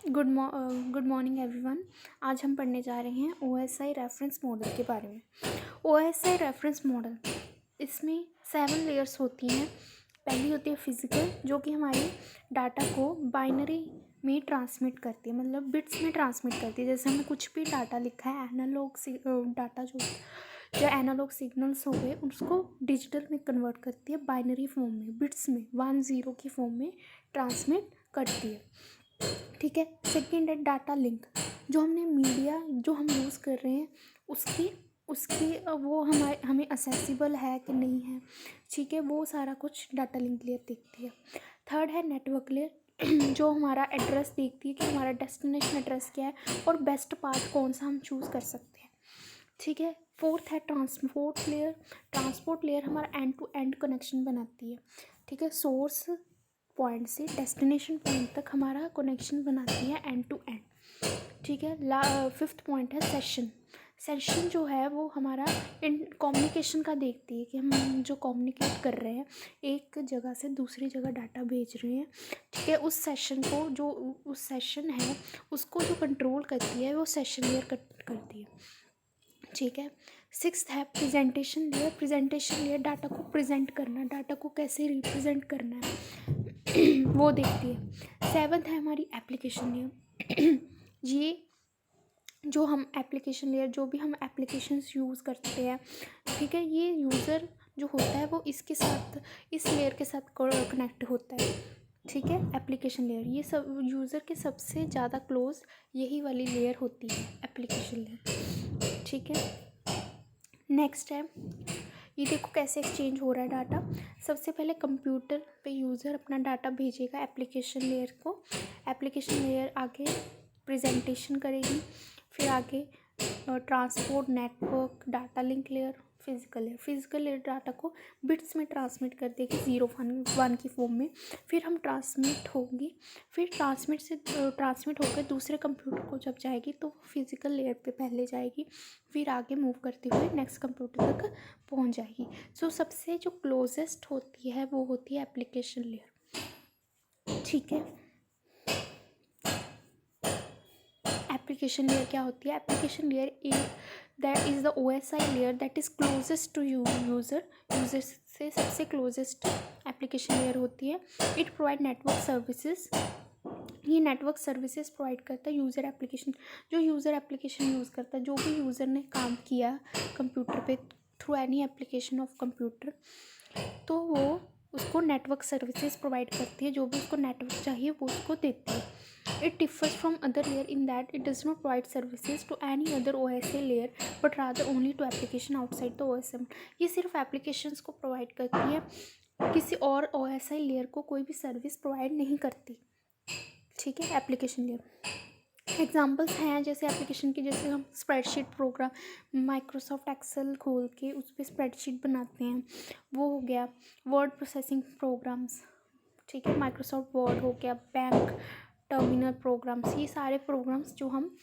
Good morning everyone. आज हम पढ़ने जा रहे हैं OSI रेफरेंस मॉडल के बारे में। OSI रेफरेंस मॉडल, इसमें 7 लेयर्स होती हैं। पहली होती है फिजिकल, जो कि हमारे डाटा को बाइनरी में ट्रांसमिट करती है, मतलब बिट्स में ट्रांसमिट करती है। जैसे हमने कुछ भी डाटा लिखा है, एनालॉग डाटा जो एनालॉग सिग्नल्स हो गए, उसको डिजिटल में कन्वर्ट करती है, बाइनरी फॉर्म में, बिट्स में 1 0 की फॉर्म में ट्रांसमिट करती है। ठीक है। सेकंड है डाटा लिंक, जो हमने मीडिया जो हम यूज़ कर रहे हैं उसकी उसकी वो हमें असेसिबल है कि नहीं है। ठीक है, वो सारा कुछ डाटा लिंक लेयर देखती है। थर्ड है नेटवर्क लेयर, जो हमारा एड्रेस देखती है कि हमारा डेस्टिनेशन एड्रेस क्या है और बेस्ट पाथ कौन सा हम चूज़ कर सकते हैं। ठीक है। फोर्थ है ट्रांसपोर्ट लेयर हमारा एंड टू एंड कनेक्शन बनाती है। ठीक है, सोर्स पॉइंट से डेस्टिनेशन पॉइंट तक हमारा कनेक्शन बनाती है एंड टू एंड। ठीक है। फिफ्थ पॉइंट है सेशन जो है वो हमारा इन कम्युनिकेशन का देखती है कि हम जो कम्युनिकेट कर रहे हैं, एक जगह से दूसरी जगह डाटा भेज रहे हैं। ठीक है, उस सेशन को जो उस सेशन है उसको जो कंट्रोल करती है वो सेशन लेयर करती है। ठीक है। सिक्स्थ है प्रेजेंटेशन लेयर डाटा को प्रेजेंट करना, डाटा को कैसे रिप्रेजेंट करना है वो देखती है। सेवन्थ है हमारी एप्लीकेशन लेयर ये जो हम एप्लीकेशन लेयर जो भी हम एप्लीकेशंस यूज़ करते हैं, ठीक है, ये यूज़र जो होता है वो इसके साथ, इस लेयर के साथ कनेक्ट होता है। ठीक है, एप्लीकेशन लेयर ये सब यूज़र के सबसे ज़्यादा क्लोज यही वाली लेयर होती है, एप्लीकेशन लेयर। ठीक है। नेक्स्ट है, ये देखो कैसे एक्सचेंज हो रहा है डाटा। सबसे पहले कंप्यूटर पे यूज़र अपना डाटा भेजेगा एप्लीकेशन लेयर को, एप्लीकेशन लेयर आगे प्रेजेंटेशन करेगी, फिर आगे transport, network, data link layer, physical layer data को बिट्स में ट्रांसमिट कर देगी 0 1 की फॉर्म में। फिर हम ट्रांसमिट होगी, फिर ट्रांसमिट होकर दूसरे कंप्यूटर को जब जाएगी तो फिजिकल लेयर पे पहले जाएगी, फिर आगे मूव करते हुए नेक्स्ट कंप्यूटर तक पहुंच जाएगी। सो सबसे जो क्लोजेस्ट होती है वो होती है एप्लीकेशन लेयर। ठीक है। एप्लीकेशन लेयर क्या होती है? Application layer that is the OSI layer that is closest to user से सबसे क्लोजेस्ट एप्लीकेशन लेयर होती है। इट प्रोवाइड नेटवर्क सर्विसेज, ये नेटवर्क सर्विसेज प्रोवाइड करता है यूज़र एप्लीकेशन, जो यूज़र एप्लीकेशन यूज़ करता है, जो भी यूज़र ने काम किया कंप्यूटर पे through any application of computer, तो वो उसको नेटवर्क सर्विसेज प्रोवाइड करती है। जो भी उसको नेटवर्क चाहिए वो उसको देती है। It differs from other layer in that it does not provide services to any other OSI layer but rather only to application outside the OSM। ये सिर्फ एप्लीकेशंस को प्रोवाइड करती है, किसी और OSI लेयर को कोई भी सर्विस प्रोवाइड नहीं करती। ठीक है, एप्लीकेशन लेयर एग्जांपल्स हैं जैसे एप्लीकेशन की, जैसे हम स्प्रेडशीट प्रोग्राम माइक्रोसॉफ्ट एक्सेल खोल के उस पर स्प्रेडशीट बनाते हैं, वो हो गया। वर्ड प्रोसेसिंग प्रोग्राम्स, ठीक है, माइक्रोसॉफ्ट वर्ड हो गया, बैंक टर्मिनल प्रोग्राम्स, ये सारे प्रोग्राम्स जो हम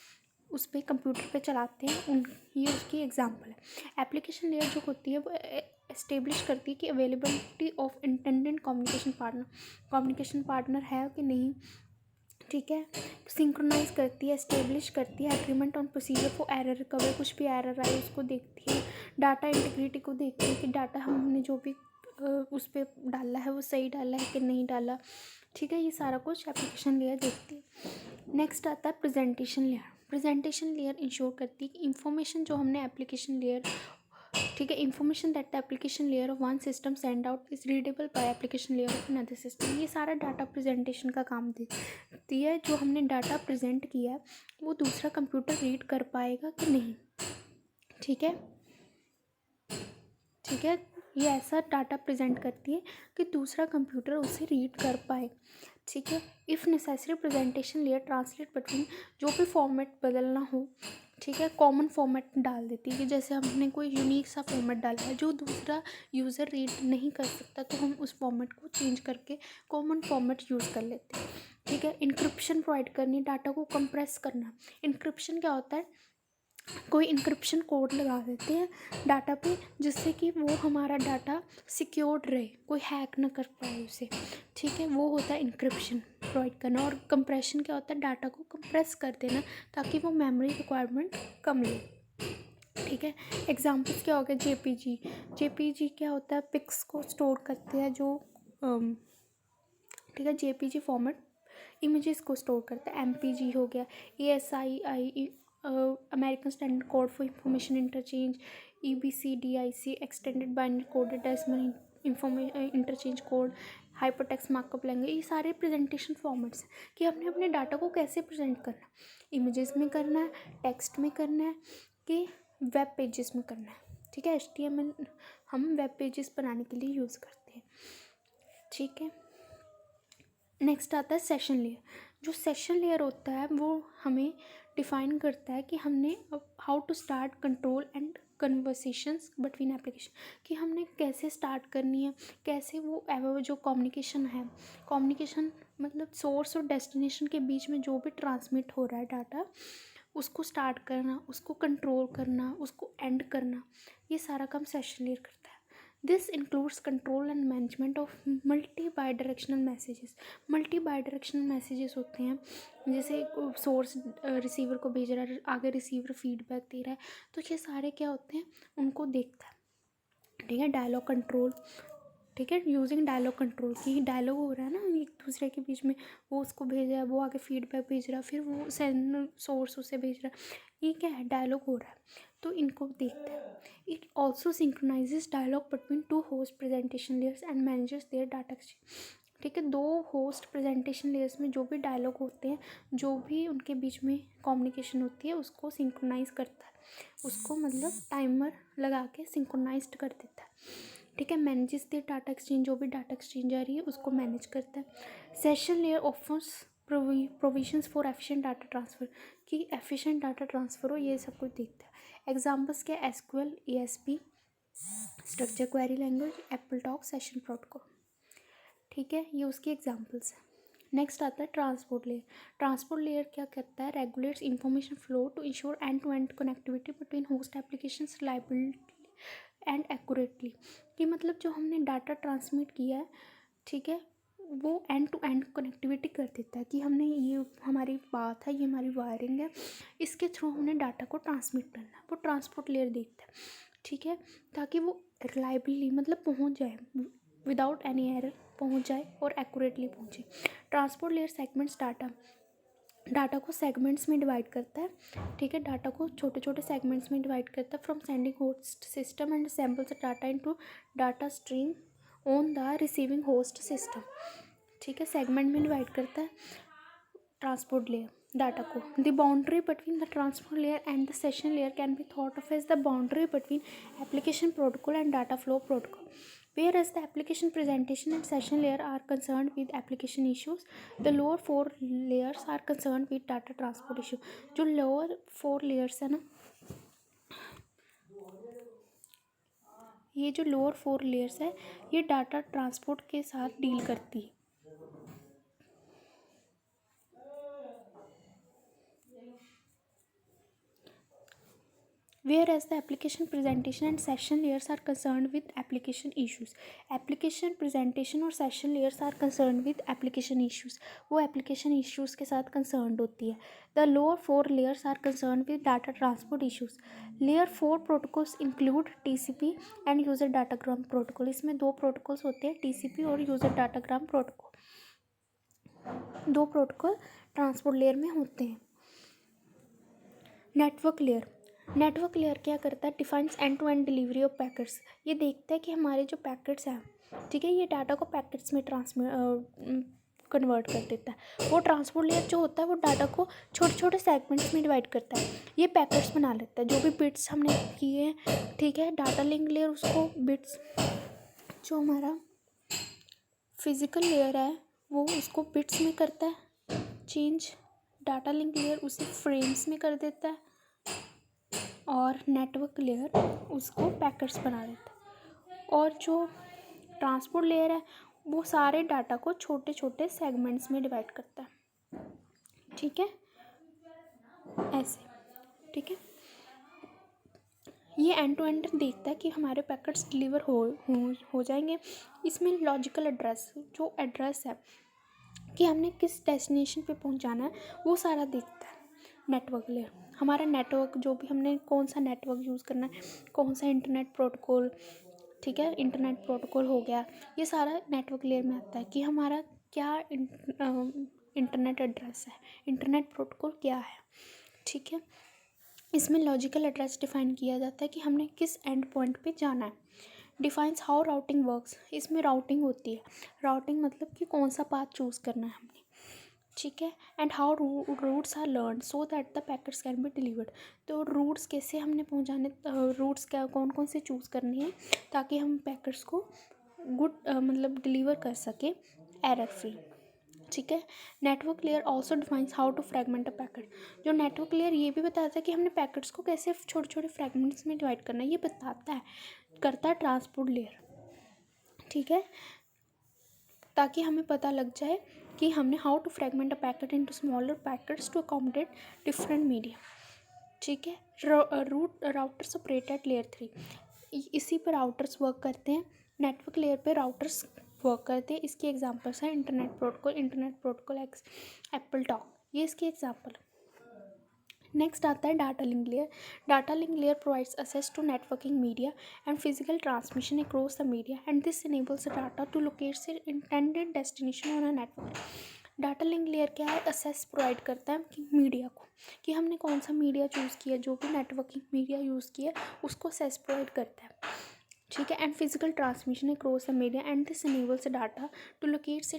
उस पर कंप्यूटर पे चलाते हैं ये उसकी एग्जांपल है। एप्लीकेशन लेयर जो होती है वो एस्टेब्लिश करती है कि availability of intended communication partner है कि नहीं। ठीक है, सिंक्रोनाइज करती है, एस्टेब्लिश करती है agreement on procedure for error recovery, कुछ भी एरर आए उसको देखती है। डाटा इंटीग्रिटी को देखती है कि डाटा हमने जो भी उस पर डाला है वो सही डाला है कि नहीं डाला। ठीक है, ये सारा कुछ एप्लीकेशन लेयर देखती है। नेक्स्ट आता है प्रेजेंटेशन लेयर इंश्योर करती है कि इंफॉर्मेशन जो हमने एप्लीकेशन लेयर, ठीक है, information that the application layer of one system send out is readable by application layer of another system. ये सारा डाटा प्रेजेंटेशन का काम देती है, जो हमने डाटा प्रेजेंट किया है वो दूसरा कंप्यूटर रीड कर पाएगा कि नहीं। ठीक है, ठीक है, ये ऐसा डाटा प्रेजेंट करती है कि दूसरा कंप्यूटर उसे रीड कर पाए। ठीक है, if necessary presentation layer translate between, जो भी फॉर्मेट बदलना हो, ठीक है, कॉमन फॉर्मेट डाल देती है कि जैसे हमने कोई यूनिक सा फॉर्मेट डाला है जो दूसरा यूज़र रीड नहीं कर सकता, तो हम उस फॉर्मेट को चेंज करके कॉमन फॉर्मेट यूज़ कर लेते हैं। ठीक है, इंक्रिप्शन प्रोवाइड करनी, डाटा को कंप्रेस करना। इंक्रिप्शन क्या होता है? कोई इंक्रिप्शन कोड लगा देते हैं डाटा पे, जिससे कि वो हमारा डाटा सिक्योर्ड रहे, कोई हैक ना कर पाए उसे। ठीक है, वो होता है इंक्रिप्शन प्रोवाइड करना। और कंप्रेशन क्या होता है, डाटा को कंप्रेस कर देना ताकि वो मेमोरी रिक्वायरमेंट कम ले। ठीक है, एग्जांपल्स क्या हो गया, जेपीजी। जेपीजी क्या होता है, पिक्स को स्टोर करते हैं जो ठीक है, जेपीजी फॉर्मेट इमेजेस को स्टोर करता है। एमपीजी हो गया, ASI American standard code for information interchange, EBCDIC extended binary coded decimal interchange code, hypertext markup language. ये सारे प्रेजेंटेशन फॉर्मेट्स हैं कि हमने अपने डाटा को कैसे प्रेजेंट करना है, इमेजेस में करना है, टेक्स्ट में करना है, कि वेब पेजेस में करना है। ठीक है, एचटीएमएल हम वेब पेजेस बनाने के लिए यूज़ करते हैं। ठीक है, नेक्स्ट आता है सेशन लेयर। जो सेशन लेयर होता है वो हमें डिफाइन करता है कि हमने how to start, control and conversations between application, कि हमने कैसे स्टार्ट करनी है, कैसे वो जो कम्युनिकेशन है, कम्युनिकेशन मतलब सोर्स और डेस्टिनेशन के बीच में जो भी ट्रांसमिट हो रहा है डाटा, उसको स्टार्ट करना, उसको कंट्रोल करना, उसको एंड करना, ये सारा काम सेशन लेयर करता है। This includes control and management of multi by directional messages. Multi by directional messages होते हैं, जैसे सोर्स रिसीवर को भेज रहा है, आगे रिसीवर फीडबैक दे रहा है, तो ये सारे क्या होते हैं, उनको देखता है। ठीक है, डायलॉग कंट्रोल। ठीक है, यूजिंग डायलॉग कंट्रोल, की डायलॉग हो रहा है ना एक दूसरे के बीच में, वो उसको भेज रहा है, वो आगे फीडबैक भेज रहा है, फिर वो सेंड सोर्स उसे भेज रहा है, ये क्या है, डायलॉग हो रहा है, तो इनको देखता है। It also synchronises dialogue between two host presentation layers and manages their data exchange. ठीक है, दो होस्ट प्रेजेंटेशन लेयर्स में जो भी डायलॉग होते हैं, जो भी उनके बीच में कम्युनिकेशन होती है, उसको सिंक्रोनाइज करता है, उसको मतलब टाइमर लगा के सिंक्रोनाइज कर देता है। ठीक है, मैनेजेस द डाटा एक्सचेंज, जो भी डाटा एक्सचेंज आ रही है उसको मैनेज करता है। Session layer offers provisions for efficient data transfer, कि एफिशिएंट डाटा ट्रांसफ़र हो, ये सब कुछ देखता है। एग्जांपल्स क्या, SQL, ESP, structure query language, Apple talk, session protocol. ठीक है, ये उसकी एग्जांपल्स हैं। नेक्स्ट आता है ट्रांसपोर्ट लेयर। ट्रांसपोर्ट लेयर क्या करता है, regulates information flow to ensure end to end connectivity between host applications reliability and accurately, कि मतलब जो हमने डाटा ट्रांसमिट किया है, ठीक है, वो एंड टू एंड कनेक्टिविटी कर देता है, कि हमने ये हमारी बात है, ये हमारी वायरिंग है, इसके थ्रू हमने डाटा को ट्रांसमिट करना है, वो ट्रांसपोर्ट लेयर देखता है। ठीक है, ताकि वो रिलायबली मतलब पहुंच जाए, विदाउट एनी एरर पहुंच जाए और एक्यूरेटली पहुंचे। ट्रांसपोर्ट लेयर सेगमेंट्स डाटा को सेगमेंट्स में डिवाइड करता है। ठीक है, डाटा को छोटे छोटे सेगमेंट्स में डिवाइड करता है, from sending host system and samples data into data stream on the receiving host system. ठीक है, सेगमेंट में डिवाइड करता है ट्रांसपोर्ट लेयर डाटा को। The boundary between the transport layer and the session layer can be thought of as the boundary between application protocol and data flow protocol. Whereas the application presentation and session layer are concerned with application issues, the lower four layers are concerned with data transport issue. जो lower four layers है ना, ये जो lower four layers है, ये data transport के साथ deal करती है. Whereas the application presentation and session layers are concerned with application issues. Application presentation और session layers are concerned with application issues. वो application issues के साथ concerned होती है. The lower four layers are concerned with data transport issues. Layer 4 protocols include TCP and user datagram protocol. इसमें दो protocols होते हैं, TCP और user datagram protocol. दो प्रोटोकॉल ट्रांसपोर्ट लेयर में होते हैं. नेटवर्क लेयर क्या करता है, defines end to end delivery of packets. ये देखता है कि हमारे जो पैकेट्स हैं, ठीक है, ये डाटा को पैकेट्स में कन्वर्ट कर देता है. वो ट्रांसपोर्ट लेयर जो होता है वो डाटा को छोटे छोटे सेगमेंट्स में डिवाइड करता है, ये पैकेट्स बना लेता है. जो भी बिट्स हमने किए हैं, ठीक है, डाटा लिंक लेयर उसको बिट्स, जो हमारा फिजिकल लेयर है वो उसको बिट्स में करता है चेंज, डाटा लिंक लेयर उसे फ्रेम्स में कर देता है, और नेटवर्क लेयर उसको पैकेट्स बना देता है. और जो ट्रांसपोर्ट लेयर है वो सारे डाटा को छोटे छोटे सेगमेंट्स में डिवाइड करता है. ठीक है, ऐसे. ठीक है, ये एंड टू एंड देखता है कि हमारे पैकेट्स डिलीवर हो जाएंगे। इसमें लॉजिकल एड्रेस, जो एड्रेस है कि हमने किस डेस्टिनेशन पे पहुंचाना है, वो सारा देखता है नेटवर्क लेयर। हमारा नेटवर्क, जो भी हमने कौन सा नेटवर्क यूज़ करना है, कौन सा इंटरनेट प्रोटोकॉल, ठीक है, इंटरनेट प्रोटोकॉल हो गया, ये सारा नेटवर्क लेयर में आता है कि हमारा क्या इंटरनेट एड्रेस है, इंटरनेट प्रोटोकॉल क्या है, ठीक है। इसमें लॉजिकल एड्रेस डिफाइन किया जाता है कि हमने किस एंड पॉइंट पे जाना है। डिफाइंस हाउ राउटिंग वर्क्स, इसमें राउटिंग होती है। राउटिंग मतलब कि कौन सा पाथ चूज़ करना है हमने, ठीक है। And how routes are learn so that the packets can be delivered, तो रूट्स कैसे हमने पहुंचाने, रूट्स क्या कौन कौन से चूज़ करने हैं ताकि हम पैकेट्स को गुड मतलब डिलीवर कर सकें एरर फ्री, ठीक है। Network layer also defines how to fragment a packet, जो नेटवर्क लेयर ये भी बताता है कि हमने पैकेट्स को कैसे छोटे छोटे फ्रेगमेंट्स में डिवाइड करना है, ये बताता है, करता है ट्रांसपोर्ट लेयर, ठीक है, ताकि हमें पता लग जाए कि हमने how to fragment a packet into smaller packets to accommodate different media, ठीक है। Route routers operate at layer 3, इसी पर राउटर्स वर्क करते हैं, नेटवर्क लेयर पे राउटर्स वर्क करते हैं। इसके एग्जांपल्स हैं इंटरनेट प्रोटोकॉल एप्पल टॉक, ये इसके एग्जांपल। नेक्स्ट आता है data link layer. Data link layer provides access to networking media and physical transmission across the media and this enables the data to locate its intended destination on a network। Data link layer क्या है, access provide करता है कि media को, कि हमने कौन सा मीडिया चूज़ किया, जो भी नेटवर्किंग मीडिया यूज़ किया उसको access प्रोवाइड करता है, ठीक है। And physical transmission across the media and this enables the data to locate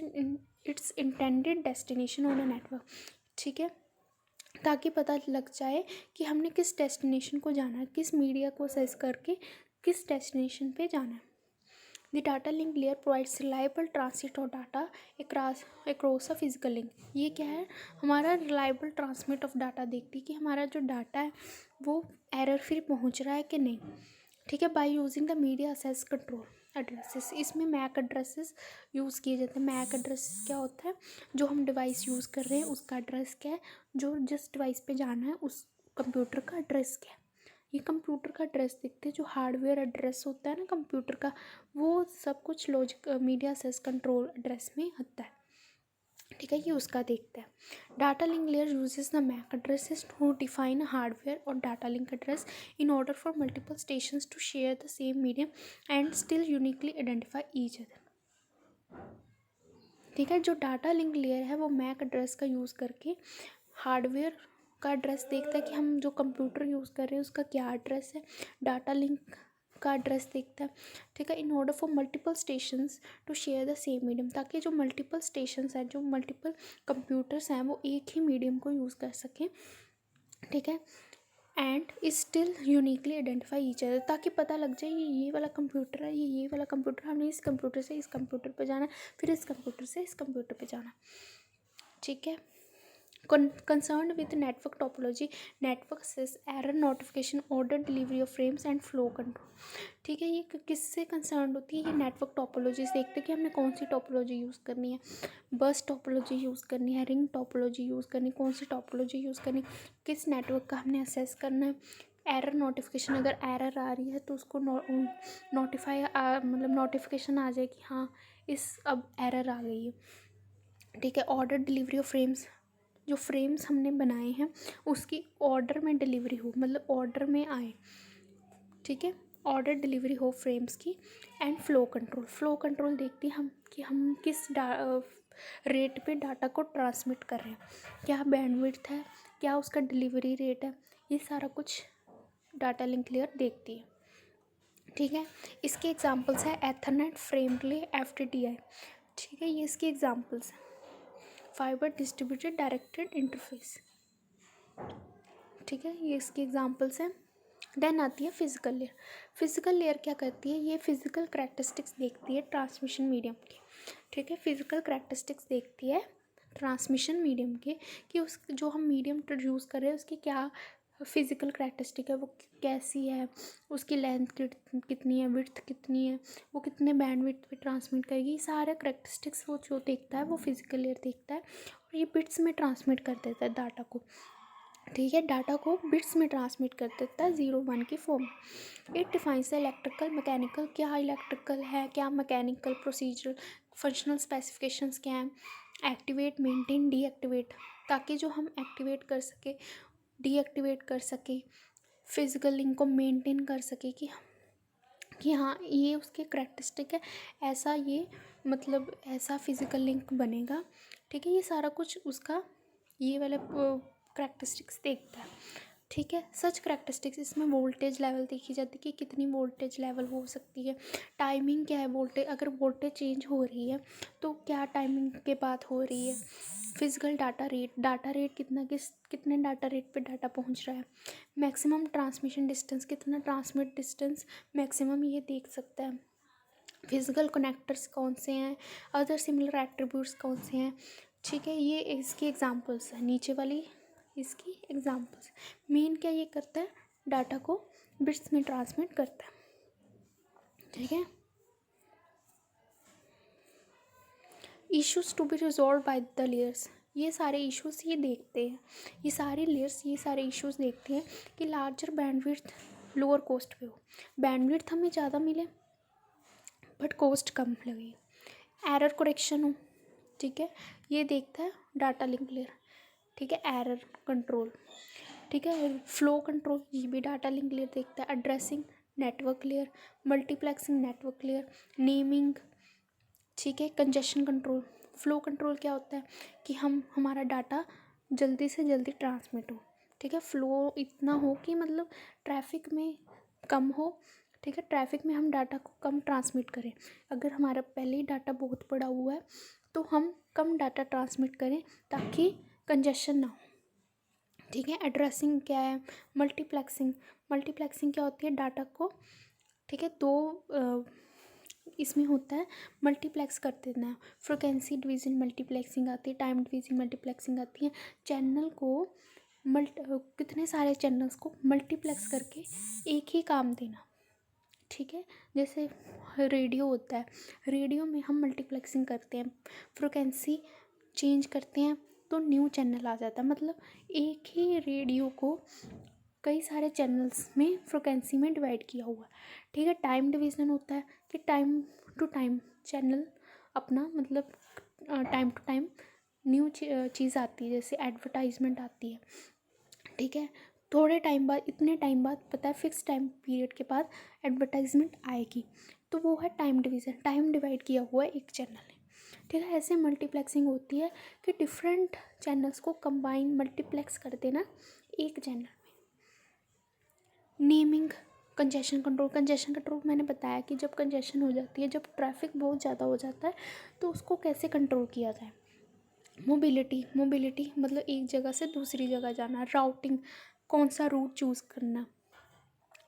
its intended destination on a network, ठीक है, ताकि पता लग जाए कि हमने किस डेस्टिनेशन को जाना है, किस मीडिया को सर्च करके किस डेस्टिनेशन पे जाना है। The data link layer provides reliable transmit of data across a physical link, ये क्या है, हमारा रिलायबल ट्रांसमिट ऑफ डाटा देखती है कि हमारा जो डाटा है वो एरर फ्री पहुंच रहा है कि नहीं, ठीक है। By using the media access control addresses, इसमें मैक एड्रेसेस यूज़ किए जाते हैं। मैक एड्रेस क्या होता है, जो हम डिवाइस यूज़ कर रहे हैं उसका एड्रेस क्या है, जो जिस डिवाइस पे जाना है उस कंप्यूटर का एड्रेस क्या है, ये कंप्यूटर का एड्रेस देखते हैं। जो हार्डवेयर एड्रेस होता है ना कंप्यूटर का, वो सब कुछ logic media access control address में आता है, ठीक है, ये उसका देखता है। Data link layer uses the MAC addresses to define hardware और data link address in order for multiple stations to share the same medium and still uniquely identify each other, ठीक है। जो डाटा लिंक लेयर है वो MAC address का use करके hardware का address देखता है कि हम जो कंप्यूटर यूज़ कर रहे हैं उसका क्या एड्रेस है, डाटा लिंक का एड्रेस देखता है, ठीक है। In order for multiple stations to share the same medium, ताकि जो मल्टीपल स्टेशंस हैं, जो मल्टीपल कंप्यूटर्स हैं, वो एक ही मीडियम को यूज़ कर सकें, ठीक है। And still uniquely identify each other, ताकि पता लग जाए ये वाला कंप्यूटर है, ये वाला कंप्यूटर, हमने इस कंप्यूटर से इस कंप्यूटर पे जाना है, फिर इस कंप्यूटर से इस कंप्यूटर पे जाना, ठीक है। concerned with network topology, network access, error notification, order delivery of frames and flow control, ठीक है। ये किससे कंसर्न होती है, ये नेटवर्क टोपोलॉजी से देखते हैं कि हमने कौन सी टोपोलॉजी यूज़ करनी है, बस टोपोलॉजी यूज़ करनी है, रिंग टोपोलॉजी यूज़ करनी, कौन सी टोपोलॉजी यूज़ करनी, किस नेटवर्क का हमने असेस करना है। एरर नोटिफिकेशन, अगर एरर आ रही है तो उसको नोटिफाई मतलब नोटिफिकेशन आ जाए कि हाँ इस अब एरर आ गई है, ठीक है। ऑर्डर डिलीवरी ऑफ फ्रेम्स, जो फ्रेम्स हमने बनाए हैं उसकी ऑर्डर में डिलीवरी हो, मतलब ऑर्डर में आए, ठीक है, ऑर्डर डिलीवरी हो फ्रेम्स की। एंड फ्लो कंट्रोल देखते हैं हम कि हम किस रेट पे डाटा को ट्रांसमिट कर रहे हैं, क्या बैंडविड्थ है, क्या उसका डिलीवरी रेट है, ये सारा कुछ डाटा लिंक लेयर देखती है, ठीक है। इसके एग्जांपल्स है एथरनेट, फ्रेम रिले, FTTI, ठीक है, ये इसके एग्जांपल्स हैं। फाइबर डिस्ट्रीब्यूटेड डायरेक्टेड इंटरफेस, ठीक है, ये इसके एग्जांपल्स हैं। देन आती है फिजिकल लेयर। फिजिकल लेयर क्या करती है, ये फिजिकल करैक्टरिस्टिक्स देखती है ट्रांसमिशन मीडियम की, ठीक है। फिजिकल करैक्टरिस्टिक्स देखती है ट्रांसमिशन मीडियम के, कि उस जो हम मीडियम यूज़ कर रहे हैं उसकी क्या फिज़िकल करैक्टरिस्टिक है, वो कैसी है, उसकी लेंथ कितनी है, विड्थ कितनी है, वो कितने बैंडविड्थ पे ट्रांसमिट करेगी, ये सारे करैक्टरिस्टिक्स वो जो देखता है वो फिजिकल लेयर देखता है, और ये बिट्स में ट्रांसमिट कर देता है डाटा को, ठीक है, डाटा को बिट्स में ट्रांसमिट कर देता है 0 1 की form. It defines electrical mechanical, क्या इलेक्ट्रिकल है, क्या मैकेनिकल, प्रोसीजरल, फंक्शनल स्पेसिफिकेशंस क्या हैं, एक्टिवेट, मेंटेन, डीएक्टिवेट, ताकि जो हम एक्टिवेट कर सके, डीएक्टिवेट कर सके, फिजिकल लिंक को मेंटेन कर सके कि हाँ ये उसके करैक्टरिस्टिक है, ऐसा ये मतलब ऐसा फिजिकल लिंक बनेगा। ठीक है, ये सारा कुछ उसका ये वाला करैक्टरिस्टिक्स देखता है। ठीक है, सच करैक्टरिस्टिक्स, इसमें वोल्टेज लेवल देखी जाती है कि कितनी वोल्टेज लेवल हो सकती है, टाइमिंग क्या है, वोल्टेज अगर वोल्टेज चेंज हो रही है तो क्या टाइमिंग के बाद हो रही है, फिजिकल डाटा रेट कितने डाटा रेट पे डाटा पहुंच रहा है, मैक्सिमम ट्रांसमिशन डिस्टेंस, कितना ट्रांसमिट डिस्टेंस मैक्सिमम ये देख सकता है, फिजिकल कनेक्टर्स कौन से हैं, अदर सिमिलर एट्रीब्यूट्स कौन से हैं। ठीक है, ये इसकी एग्जांपल्स है, नीचे वाली इसकी एग्जांपल्स। मेन क्या ये करता है, डाटा को बिट्स में ट्रांसमिट करता है। ठीक है, issues to be resolve by the layers, ये सारे इश्यूज ये देखते हैं, ये सारे लेयर्स ये सारे इश्यूज देखते हैं कि लार्जर बैंडविड्थ लोअर कॉस्ट पे हो, बैंडविड्थ हमें ज़्यादा मिले बट कॉस्ट कम लगे, एरर करेक्शन हो। ठीक है, ये देखता है डाटा लिंक लेयर। ठीक है, एरर कंट्रोल, ठीक है, फ्लो कंट्रोल, ये भी डाटा लिंक लेयर देखता है, addressing network layer, multiplexing network layer, naming. ठीक है, कंजेशन कंट्रोल, फ्लो कंट्रोल क्या होता है कि हमारा डाटा जल्दी से जल्दी ट्रांसमिट हो। ठीक है, फ्लो इतना हो कि मतलब ट्रैफिक में कम हो। ठीक है, ट्रैफिक में हम डाटा को कम ट्रांसमिट करें, अगर हमारा पहले ही डाटा बहुत पड़ा हुआ है तो हम कम डाटा ट्रांसमिट करें ताकि कंजेशन ना हो। ठीक है, एड्रेसिंग क्या है, मल्टीप्लेक्सिंग क्या होती है, डाटा को ठीक है दो इसमें होता है मल्टीप्लेक्स कर देना है, फ्रिक्वेंसी डिवीजन मल्टीप्लेक्सिंग आती है, टाइम डिवीजन मल्टीप्लेक्सिंग आती है, चैनल को कितने सारे चैनल्स को मल्टीप्लेक्स करके एक ही काम देना। ठीक है, जैसे रेडियो होता है, रेडियो में हम मल्टीप्लेक्सिंग करते हैं, फ्रिक्वेंसी चेंज करते हैं तो न्यू चैनल आ जाता है, मतलब एक ही रेडियो को कई सारे चैनल्स में फ्रिक्वेंसी में डिवाइड किया हुआ है। ठीक है, टाइम डिवीज़न होता है कि टाइम टू टाइम चैनल अपना मतलब टाइम टू टाइम न्यू चीज़ आती है, जैसे एडवर्टाइजमेंट आती है। ठीक है, थोड़े टाइम बाद, इतने टाइम बाद, पता है फिक्स टाइम पीरियड के बाद एडवर्टाइजमेंट आएगी, तो वो है टाइम डिवीज़न, टाइम डिवाइड किया हुआ है एक चैनल ने। ठीक है, ऐसे मल्टीप्लेक्सिंग होती है कि डिफरेंट चैनल्स को कंबाइन मल्टीप्लेक्स कर देना एक चैनल में। नेमिंग, कंजेशन कंट्रोल मैंने बताया कि जब कंजेशन हो जाती है, जब ट्रैफिक बहुत ज़्यादा हो जाता है तो उसको कैसे कंट्रोल किया जाए। मोबिलिटी मतलब एक जगह से दूसरी जगह जाना, राउटिंग, कौन सा रूट चूज़ करना।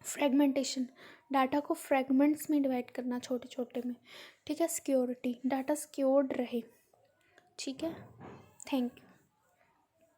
फ्रेगमेंटेशन, डाटा को फ्रेगमेंट्स में डिवाइड करना छोटे छोटे में। ठीक है, सिक्योरिटी, डाटा सिक्योर्ड रहे। ठीक है, थैंक यू।